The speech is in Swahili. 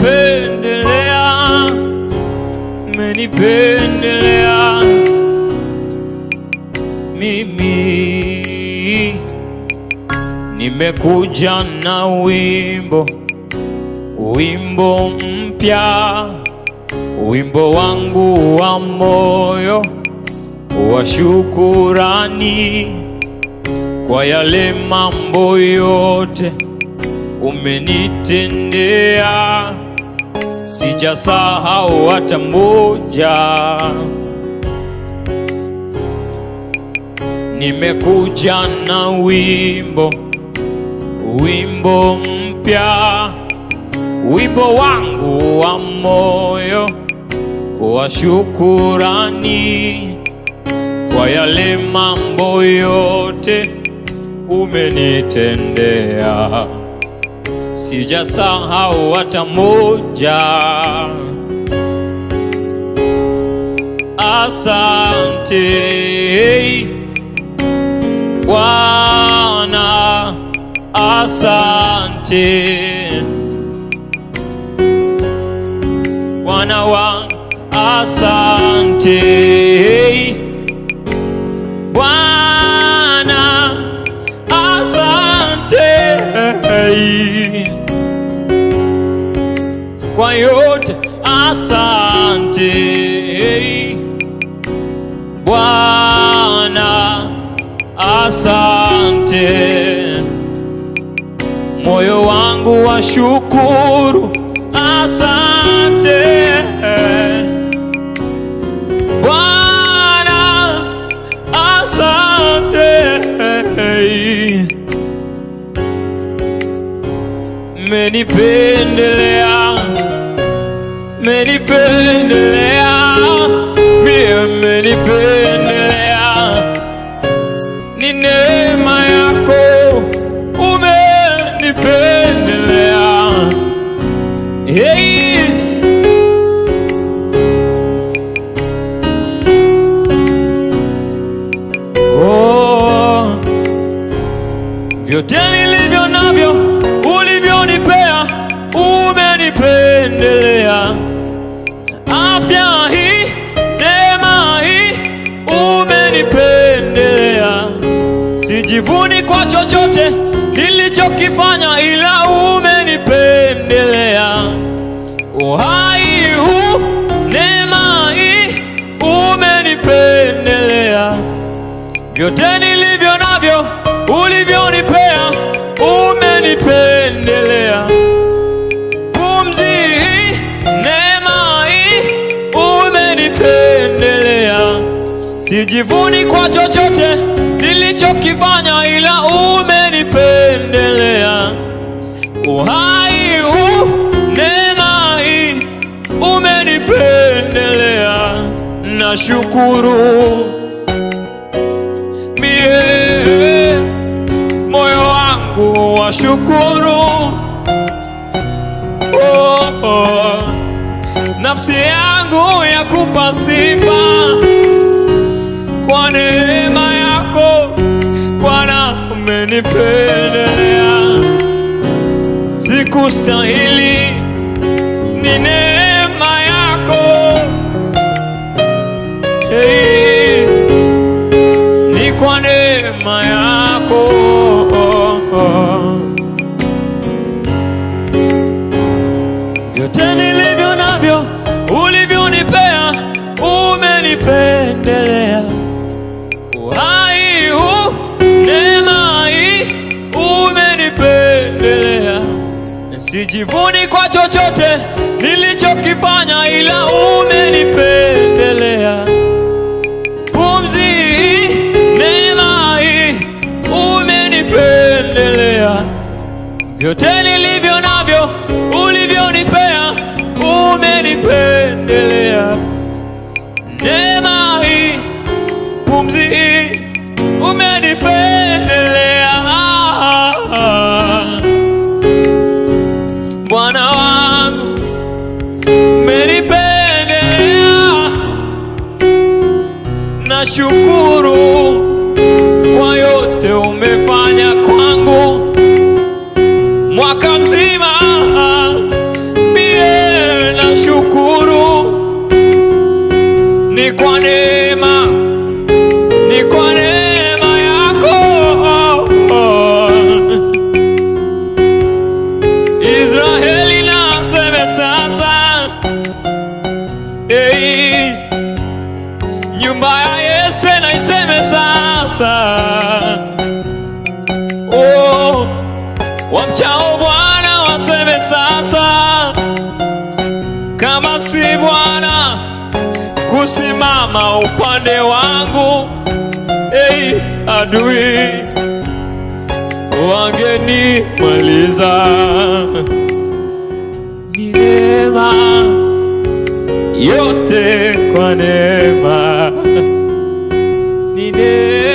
umenipendelea, umenipendelea mimi. Nimekuja na wimbo, wimbo mpya, wimbo wangu wa moyo wa shukurani kwa yale mambo yote umenitendea, sijasahau hata moja. Nimekuja na wimbo, wimbo mpya, wimbo wangu wa moyo wa shukurani kwa yale mambo yote umenitendea, sijasahau hata moja. Asante Bwana, asante Bwana wangu, asante Bwana, asante kwa yote, asante Bwana, asante. Moyo wangu wa shukuru, asante Bwana, asante. Umenipendelea, umenipendelea, umenipendelea, ni neema yako umenipendelea. Hey, oh, vyote nilivyo navyo ulivyonipea umenipendelea. Afya hii, neema hii umenipendelea. Sijivuni kwa chochote nilichokifanya, ila umenipendelea. Uhai huu, neema hii umenipendelea. Vyote nilivyo navyo ulivyonipea umenipendelea. Pumzi hii, neema hii umenipendelea. Sijivuni kwa chochote nilichokifanya, ila umenipendelea. Uhai huu, neema hii umenipendelea. Nashukuru mie, moyo wangu wa shukuru. Oh, oh. Nafsi yangu yakupa sifa kwa neema yako Bwana, umenipendelea. Sikustahili, ni neema yako. Hey, ni kwa neema yako. Vyote nilivyo navyo ulivyonipea umenipendelea. Uhai huu, neema hii umenipendelea. Sijivuni kwa chochote nilichokifanya, ila umenipendelea. Pumzi hii, neema hii umenipendelea. Vyote nilivyo navyo ulivyonipea umenipendelea. Neema hii, pumzi hii umenipendelea. Bwana wangu umenipendelea. Nashukuru kwa yote umefanya kwangu mwaka mzima. Mie wamchao Bwana waseme sasa, kama si Bwana kusimama upande wangu, adui wangenimaliza. Ni neema, yote kwa neema, ni neema.